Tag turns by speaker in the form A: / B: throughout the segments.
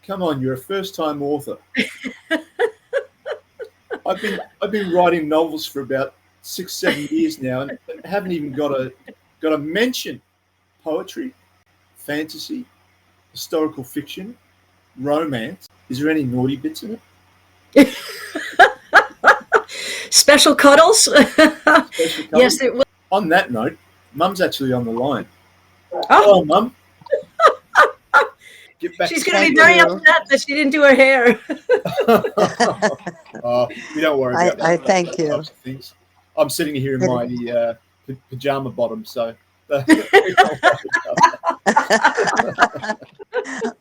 A: Come on, you're a first-time author. I've been writing novels for about 6-7 years now, and haven't even got a mention. Poetry, fantasy, historical fiction, romance. Is there any naughty bits in it?
B: Special cuddles?
A: Special cuddles?
B: Yes, it will.
A: On that note, Mum's actually on the line.
B: Oh,
A: Hello, Mum.
B: She's going to be very upset that she didn't do her hair.
A: We don't worry about that.
C: I thank you.
A: Types of things. I'm sitting here in my pajama bottom, so.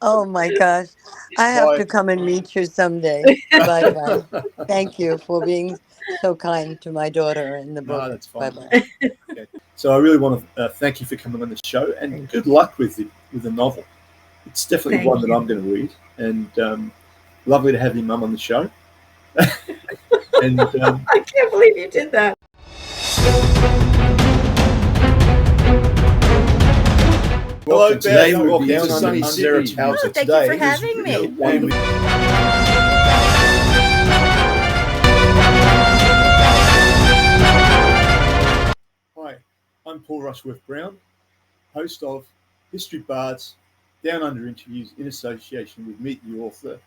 C: Oh my gosh. I have to come and meet you someday. Bye-bye. Thank you for being so kind to my daughter in the book.
A: No, that's fine.
C: Bye-bye.
A: Okay. So I really want to thank you for coming on the show, and good luck with the novel. It's definitely one that I'm going to read, and lovely to have your mum on the show. And
B: I can't believe you did that.
A: Hello, today we're
D: welcome
A: down
D: to
A: on
D: sunny
A: Sarah
D: Sydney.
A: Townsend.
E: Oh, thank you for having me.
A: Hi, I'm Paul Rushworth-Brown, host of History Bards Down Under Interviews in association with Meet the Author,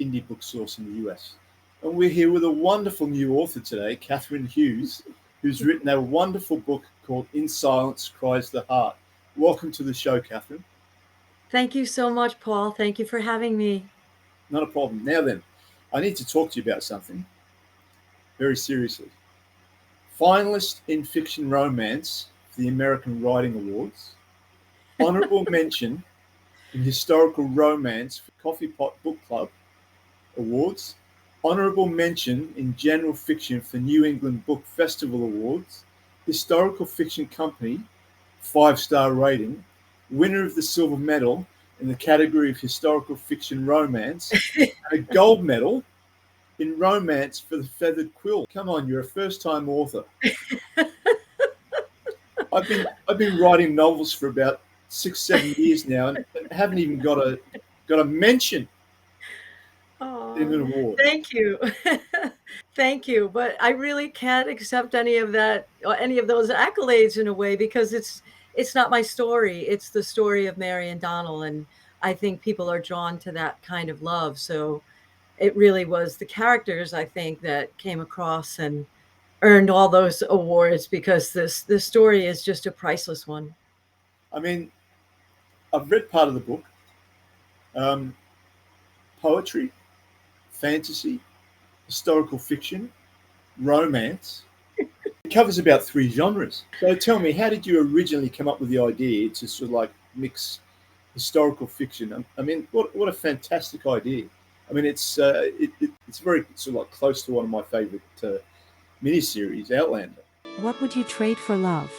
A: Indie Book Source in the US. And we're here with a wonderful new author today, Catherine Hughes, who's written a wonderful book called In Silence Cries the Heart. Welcome to the show, Catherine.
B: Thank you so much, Paul. Thank you for having me.
A: Not a problem. Now then, I need to talk to you about something very seriously. Finalist in fiction romance for the American Writing Awards. Honorable mention in historical romance for Coffee Pot Book Club Awards. Honorable mention in general fiction for New England Book Festival Awards. Historical Fiction Company 5-star rating. Winner of the silver medal in the category of historical fiction romance. And a gold medal in romance for The Feathered Quill. Come on, you're a first-time author. I've been writing novels for about 6-7 years now, and haven't even got a mention in an award.
B: Thank you. Thank you. But I really can't accept any of that, or any of those accolades in a way, because it's not my story. It's the story of Mary and Donal, and I think people are drawn to that kind of love. So it really was the characters, I think, that came across and earned all those awards, because this story is just a priceless one.
A: I mean, I've read part of the book. Poetry, fantasy, historical fiction, romance. It covers about 3 genres. So tell me, how did you originally come up with the idea to sort of like mix historical fiction? I mean, what a fantastic idea. I mean, it's very sort of like close to one of my favorite miniseries, Outlander.
F: What would you trade for love?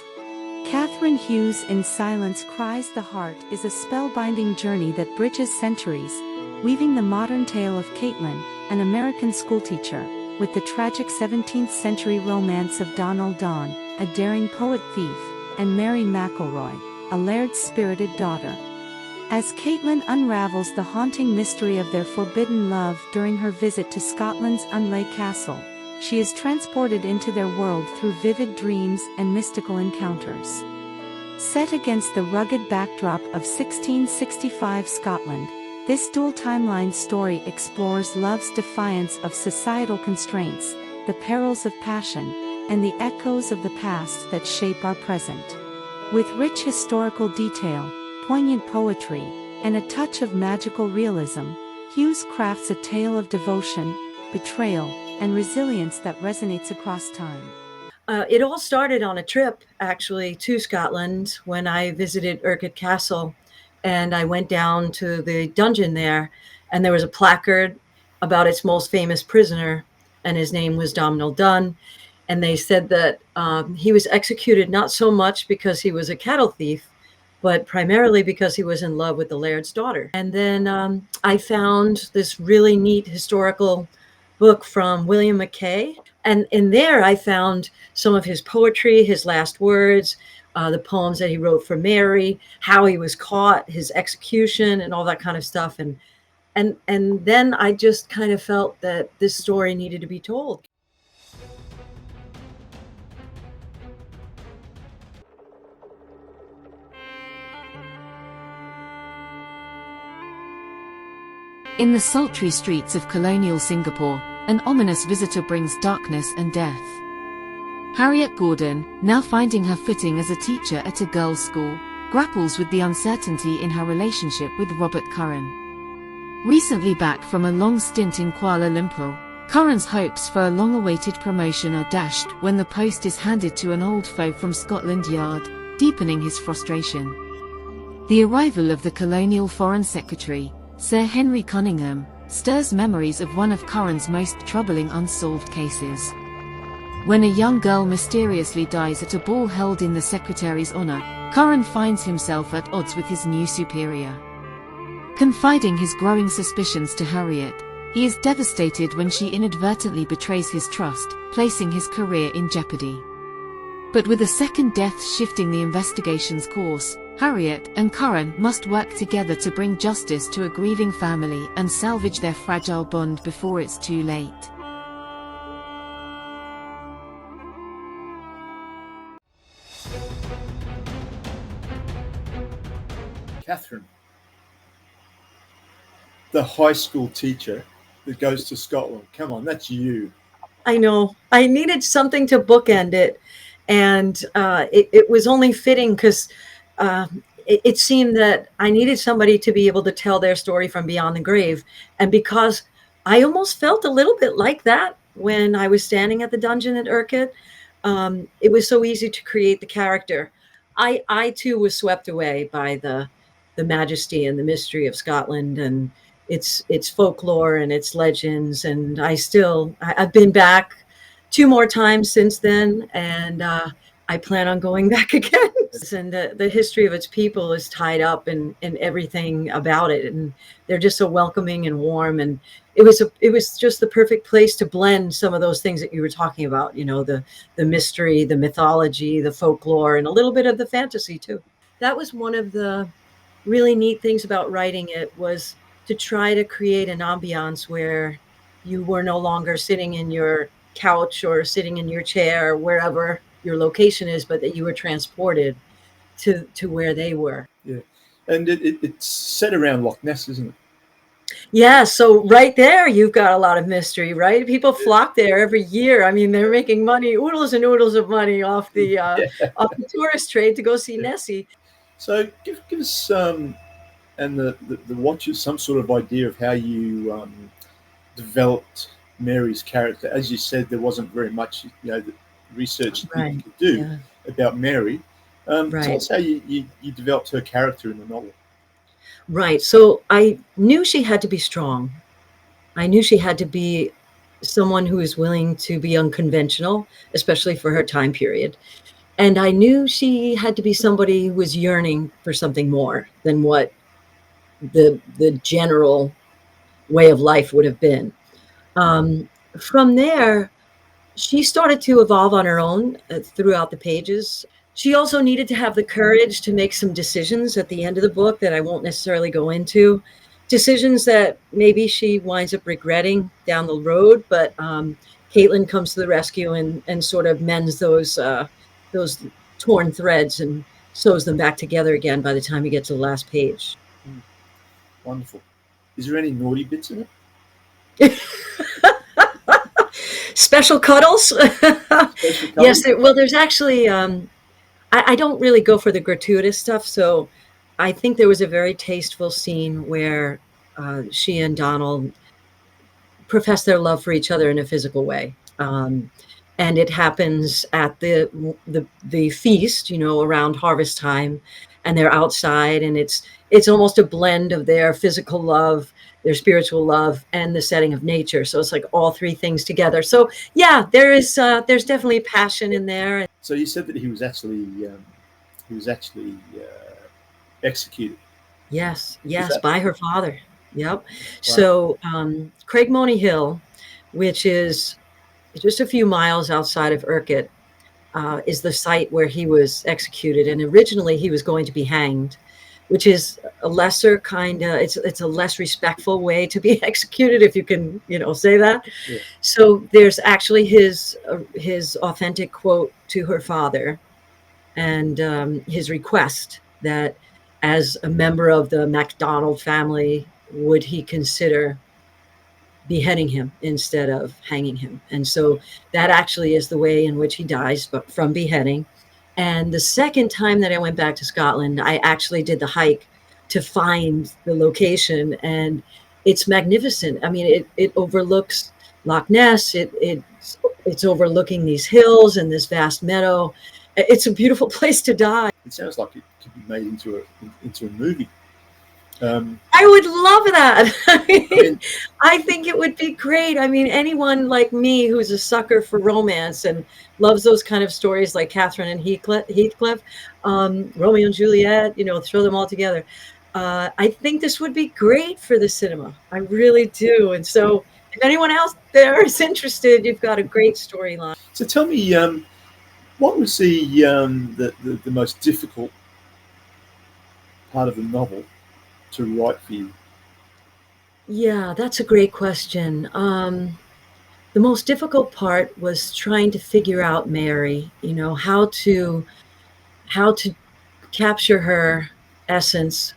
F: Catherine Hughes' In Silence Cries the Heart is a spellbinding journey that bridges centuries, weaving the modern tale of Caitlyn, an American schoolteacher, with the tragic 17th century romance of Donal Donn, a daring poet-thief, and Mary McElroy, a laird's spirited daughter. As Caitlyn unravels the haunting mystery of their forbidden love during her visit to Scotland's Undlay Castle, she is transported into their world through vivid dreams and mystical encounters. Set against the rugged backdrop of 1665 Scotland, this dual-timeline story explores love's defiance of societal constraints, the perils of passion, and the echoes of the past that shape our present. With rich historical detail, poignant poetry, and a touch of magical realism, Hughes crafts a tale of devotion, betrayal, and resilience that resonates across time.
B: It all started on a trip, actually, to Scotland when I visited Undlay Castle, and I went down to the dungeon there, and there was a placard about its most famous prisoner, and his name was Donal Donn. And they said that he was executed not so much because he was a cattle thief, but primarily because he was in love with the laird's daughter. And then I found this really neat historical book from William McKay. And in there I found some of his poetry, his last words, the poems that he wrote for Mary, how he was caught, his execution, and all that kind of stuff. And And then I just kind of felt that this story needed to be told.
F: In the sultry streets of colonial Singapore, an ominous visitor brings darkness and death. Harriet Gordon, now finding her footing as a teacher at a girls' school, grapples with the uncertainty in her relationship with Robert Curran. Recently back from a long stint in Kuala Lumpur, Curran's hopes for a long-awaited promotion are dashed when the post is handed to an old foe from Scotland Yard, deepening his frustration. The arrival of the colonial Foreign Secretary, Sir Henry Cunningham, stirs memories of one of Curran's most troubling unsolved cases. When a young girl mysteriously dies at a ball held in the Secretary's honor, Curran finds himself at odds with his new superior. Confiding his growing suspicions to Harriet, he is devastated when she inadvertently betrays his trust, placing his career in jeopardy. But with a second death shifting the investigation's course, Harriet and Curran must work together to bring justice to a grieving family and salvage their fragile bond before it's too late.
A: Catherine, the high school teacher that goes to Scotland. Come on, that's you.
B: I know. I needed something to bookend it. And it was only fitting because it seemed that I needed somebody to be able to tell their story from beyond the grave. And because I almost felt a little bit like that when I was standing at the dungeon at Urquhart, it was so easy to create the character. I too was swept away by the majesty and the mystery of Scotland and its folklore and its legends. And I've been back 2 more times since then, and I plan on going back again. And the history of its people is tied up in everything about it, and they're just so welcoming and warm. And it was just the perfect place to blend some of those things that you were talking about. You know, the mystery, the mythology, the folklore, and a little bit of the fantasy too. That was one of the really neat things about writing it, was to try to create an ambiance where you were no longer sitting in your couch or sitting in your chair, wherever your location is, but that you were transported to where they were.
A: Yeah. And it's set around Loch Ness, isn't it?
B: Yeah, so right there, you've got a lot of mystery, right? People flock there every year. I mean, they're making money, oodles and oodles of money off the off the tourist trade to go see Nessie.
A: So give us and the watchers some sort of idea of how you developed Mary's character. As you said, there wasn't very much, the research that you could do about Mary. Tell us how you developed her character in the novel.
B: Right. So I knew she had to be strong. I knew she had to be someone who is willing to be unconventional, especially for her time period. And I knew she had to be somebody who was yearning for something more than what the general way of life would have been. From there, she started to evolve on her own throughout the pages. She also needed to have the courage to make some decisions at the end of the book that I won't necessarily go into. Decisions that maybe she winds up regretting down the road, but Caitlyn comes to the rescue and sort of mends those torn threads and sews them back together again by the time you get to the last page.
A: Wonderful. Is there any naughty bits in it?
B: Special cuddles? Yes. There's actually, I don't really go for the gratuitous stuff. So I think there was a very tasteful scene where she and Donal profess their love for each other in a physical way. And it happens at the feast, around harvest time, and they're outside, and it's almost a blend of their physical love, their spiritual love, and the setting of nature. So it's like all three things together. So yeah, there's definitely passion in there.
A: So you said that he was actually executed.
B: Yes, by her father. Yep. Wow. So Craigmony Hill, which is just a few miles outside of Urquhart, is the site where he was executed. And originally he was going to be hanged, which is a lesser kind of, it's a less respectful way to be executed, if you can, say that.
A: Yeah.
B: So there's actually his authentic quote to her father, and his request that as a member of the MacDonald family, would he consider beheading him instead of hanging him. And so that actually is the way in which he dies, but from beheading. And the second time that I went back to Scotland, I actually did the hike to find the location, and it's magnificent. I mean, it overlooks Loch Ness. It's overlooking these hills and this vast meadow. It's a beautiful place to die.
A: It sounds like it could be made into a movie.
B: I would love that. I think it would be great. I mean, anyone like me who's a sucker for romance and loves those kind of stories like Catherine and Heathcliff, Romeo and Juliet, throw them all together. I think this would be great for the cinema. I really do. And so if anyone else there is interested, you've got a great storyline.
A: So tell me, what was the most difficult part of the novel to write for you?
B: Yeah, that's a great question. The most difficult part was trying to figure out Mary, how to capture her essence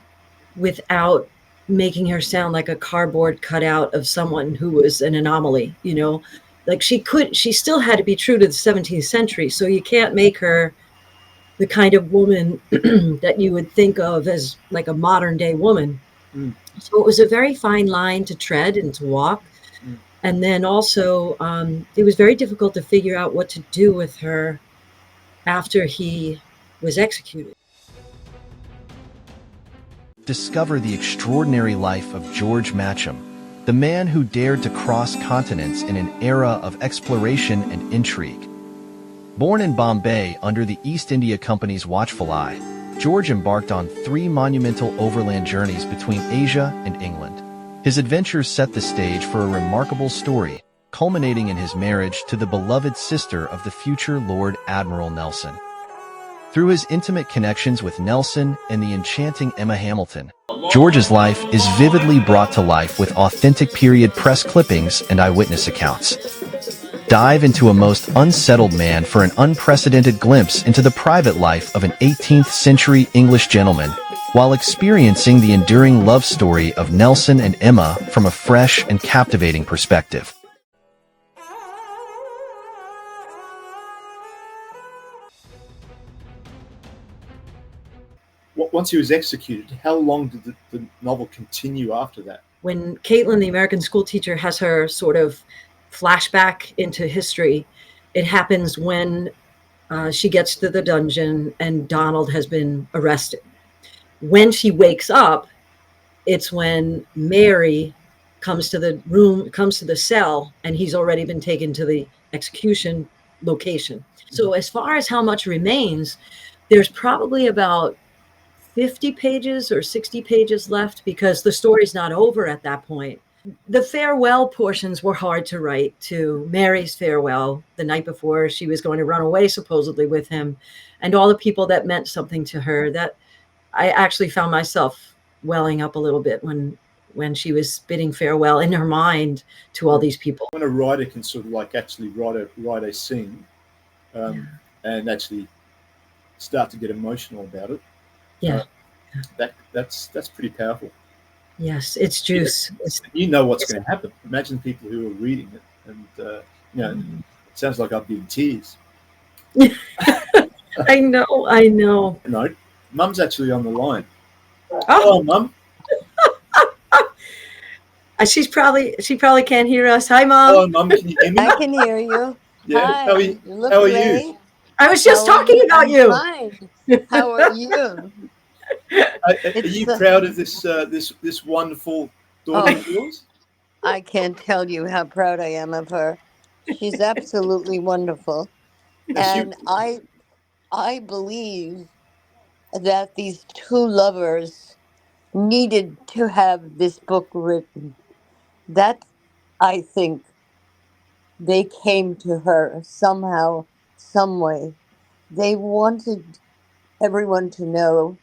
B: without making her sound like a cardboard cutout of someone who was an anomaly, like she still had to be true to the 17th century. So you can't make her the kind of woman that you would think of as like a modern day woman. Mm. So it was a very fine line to tread and to walk. Mm. And then also it was very difficult to figure out what to do with her after he was executed.
D: Discover the extraordinary life of George Matcham, the man who dared to cross continents in an era of exploration and intrigue. Born in Bombay under the East India Company's watchful eye, George embarked on 3 monumental overland journeys between Asia and England. His adventures set the stage for a remarkable story, culminating in his marriage to the beloved sister of the future Lord Admiral Nelson. Through his intimate connections with Nelson and the enchanting Emma Hamilton, George's life is vividly brought to life with authentic period press clippings and eyewitness accounts. Dive into a most unsettled man for an unprecedented glimpse into the private life of an 18th century English gentleman, while experiencing the enduring love story of Nelson and Emma from a fresh and captivating perspective.
A: Once he was executed, how long did the novel continue after that?
B: When Caitlyn, the American schoolteacher, has her sort of flashback into history, it happens when she gets to the dungeon and Donald has been arrested. When she wakes up, it's when Mary comes to the cell, and he's already been taken to the execution location. So as far as how much remains, there's probably about 50 pages or 60 pages left, because the story's not over at that point. The farewell portions were hard to write too. Mary's farewell the night before she was going to run away supposedly with him, and all the people that meant something to her, that I actually found myself welling up a little bit when she was bidding farewell in her mind to all these people.
A: When a writer can sort of like actually write a scene and actually start to get emotional about it, that's pretty powerful.
B: Yes, it's juice.
A: You know what's going to happen. Imagine people who are reading it, and it sounds like I'd be in tears.
B: I know.
A: No, Mum's actually on the line.
B: Oh,
A: Mum.
B: She probably can't hear us. Hi, Mom.
A: Oh, Mum, can you hear me?
C: I can hear you.
A: Yeah.
C: Hi.
A: How are you?
B: I was just talking about you.
C: Fine. How are you?
A: Are you proud of this wonderful daughter of yours?
C: I can't tell you how proud I am of her. She's absolutely wonderful. And I believe that these 2 lovers needed to have this book written. That, I think, they came to her somehow, some way. They wanted everyone to know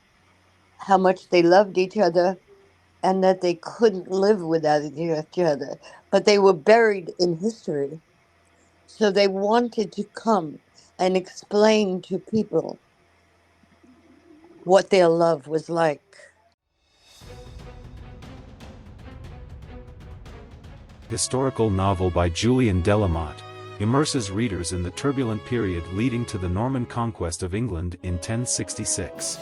C: how much they loved each other and that they couldn't live without each other. But they were buried in history. So they wanted to come and explain to people what their love was like.
G: Historical novel by Julian Delamotte immerses readers in the turbulent period leading to the Norman conquest of England in 1066.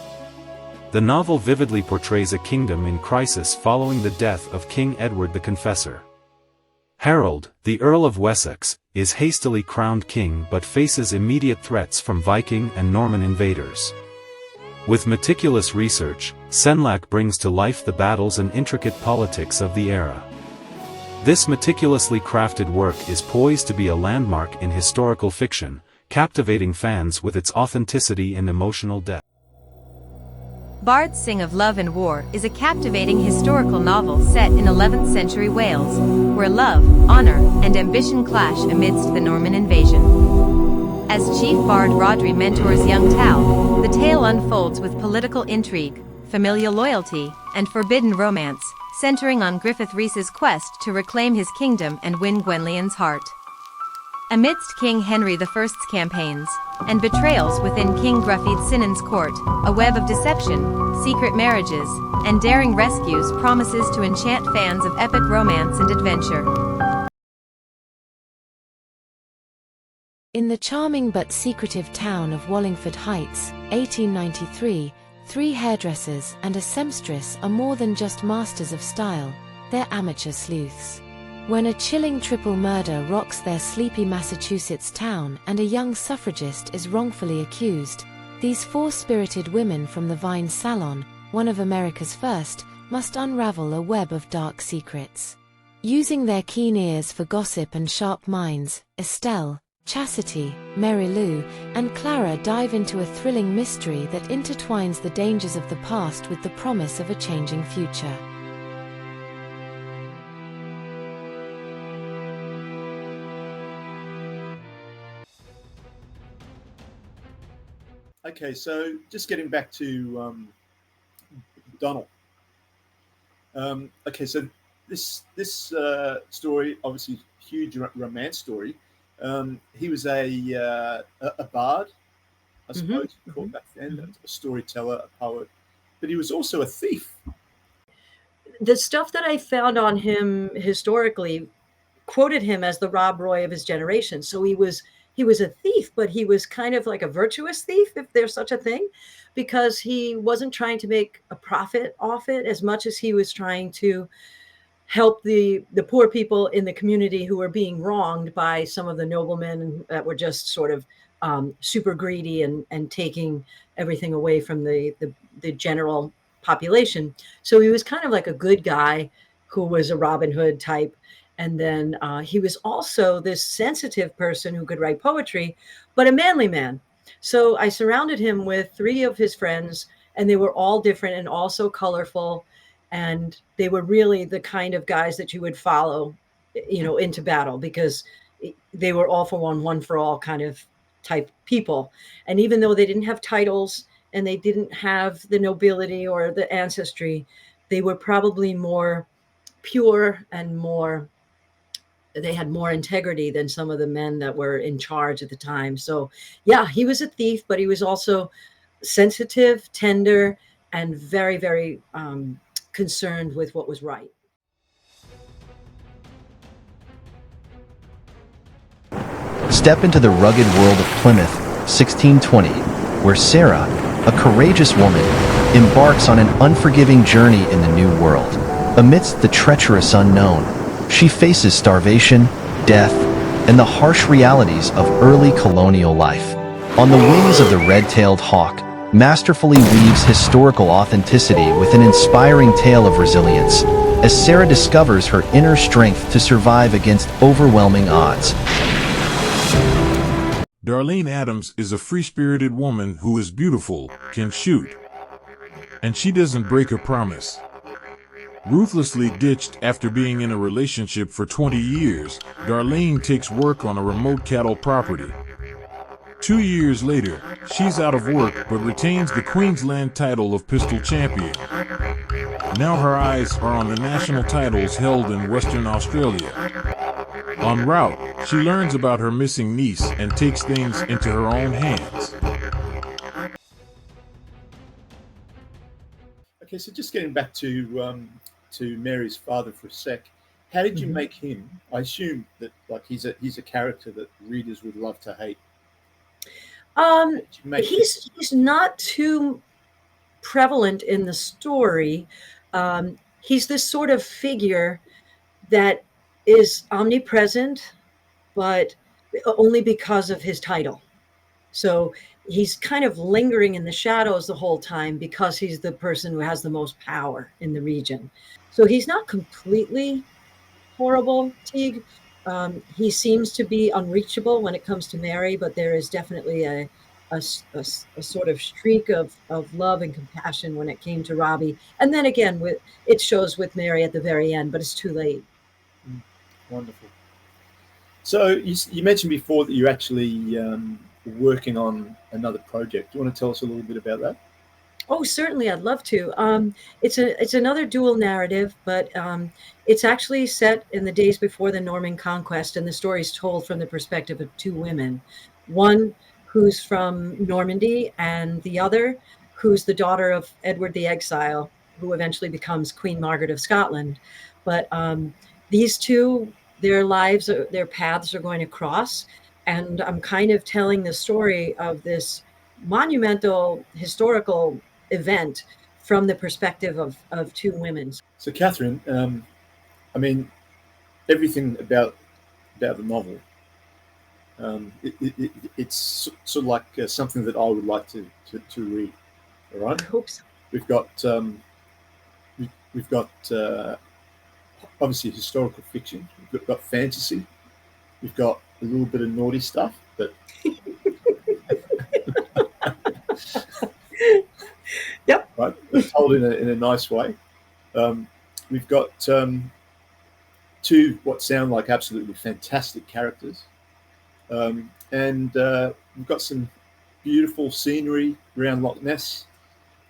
G: The novel vividly portrays a kingdom in crisis following the death of King Edward the Confessor. Harold, the Earl of Wessex, is hastily crowned king but faces immediate threats from Viking and Norman invaders. With meticulous research, Senlac brings to life the battles and intricate politics of the era. This meticulously crafted work is poised to be a landmark in historical fiction, captivating fans with its authenticity and emotional depth.
E: Bards Sing of Love and War is a captivating historical novel set in 11th century Wales, where love, honor, and ambition clash amidst the Norman invasion. As Chief Bard Rodri mentors young Tal, the tale unfolds with political intrigue, familial loyalty, and forbidden romance, centering on Griffith Rhys's quest to reclaim his kingdom and win Gwenllian's heart. Amidst King Henry I's campaigns, and betrayals within King Gruffydd Sinan's court, a web of deception, secret marriages, and daring rescues promises to enchant fans of epic romance and adventure.
F: In the charming but secretive town of Wallingford Heights, 1893, 3 hairdressers and a seamstress are more than just masters of style, they're amateur sleuths. When a chilling triple murder rocks their sleepy Massachusetts town and a young suffragist is wrongfully accused, these 4 spirited women from the Vine Salon, one of America's first, must unravel a web of dark secrets. Using their keen ears for gossip and sharp minds, Estelle, Chastity, Mary Lou, and Clara dive into a thrilling mystery that intertwines the dangers of the past with the promise of a changing future.
A: Okay, so just getting back to Donal. Okay, so this story, obviously huge romance story. He was a bard, I suppose, called back then, a storyteller, a poet, but he was also a thief.
B: The stuff that I found on him historically quoted him as the Rob Roy of his generation. So he was a thief, but he was kind of like a virtuous thief, if there's such a thing, because he wasn't trying to make a profit off it as much as he was trying to help the poor people in the community who were being wronged by some of the noblemen that were just sort of super greedy and taking everything away from the general population. So he was kind of like a good guy who was a Robin Hood type. And then he was also this sensitive person who could write poetry, but a manly man. So I surrounded him with 3 of his friends, and they were all different and also colorful. And they were really the kind of guys that you would follow, into battle, because they were all for one for all kind of type people. And even though they didn't have titles and they didn't have the nobility or the ancestry, they were probably more pure and they had more integrity than some of the men that were in charge at the time. So yeah, he was a thief, but he was also sensitive, tender, and very, very concerned with what was right.
D: Step into the rugged world of Plymouth, 1620, where Sarah, a courageous woman, embarks on an unforgiving journey in the new world. Amidst the treacherous unknown, she faces starvation, death, and the harsh realities of early colonial life. On the wings of the red-tailed hawk, masterfully weaves historical authenticity with an inspiring tale of resilience, as Sarah discovers her inner strength to survive against overwhelming odds.
H: Darlene Adams is a free-spirited woman who is beautiful, can shoot, and she doesn't break her promise. Ruthlessly ditched after being in a relationship for 20 years, Darlene takes work on a remote cattle property. 2 years later, she's out of work but retains the Queensland title of pistol champion. Now her eyes are on the national titles held in Western Australia. En route, she learns about her missing niece and takes things into her own hands.
A: Okay, so just getting back to Mary's father for a sec. How did you make him? I assume that like he's a character that readers would love to hate.
B: He's not too prevalent in the story. He's this sort of figure that is omnipresent, but only because of his title. So he's kind of lingering in the shadows the whole time because he's the person who has the most power in the region. So he's not completely horrible, Teague. He seems to be unreachable when it comes to Mary, but there is definitely a sort of streak of love and compassion when it came to Robbie. And then again, it shows with Mary at the very end, but it's too late.
A: Wonderful. So you mentioned before that you're actually working on another project. Do you want to tell us a little bit about that?
B: Oh, certainly, I'd love to. It's another dual narrative, but it's actually set in the days before the Norman conquest, and the story is told from the perspective of two women. One who's from Normandy, and the other who's the daughter of Edward the Exile, who eventually becomes Queen Margaret of Scotland. But these two, their paths are going to cross, and I'm kind of telling the story of this monumental historical event from the perspective of two women.
A: So Catherine, I mean, everything about the novel, it's sort of like something that I would like to read. All right.
B: I hope so.
A: We've got obviously historical fiction. We've got fantasy. We've got a little bit of naughty stuff, but
B: yep.
A: Right, but told in a nice way. We've got two what sound like absolutely fantastic characters, and we've got some beautiful scenery around Loch Ness,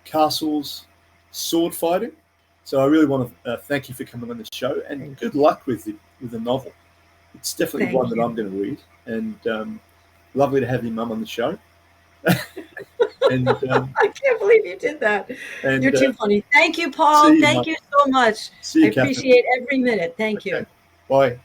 A: castles, sword fighting. So I really want to thank you for coming on the show, and good luck with the novel. It's definitely one that I'm going to read, and lovely to have your mum on the show. And
B: I can't believe you did that.
A: And,
B: you're too funny. Thank you, Paul. Thank you so much.
A: See you,
B: I appreciate every minute. Thank you.
A: Bye.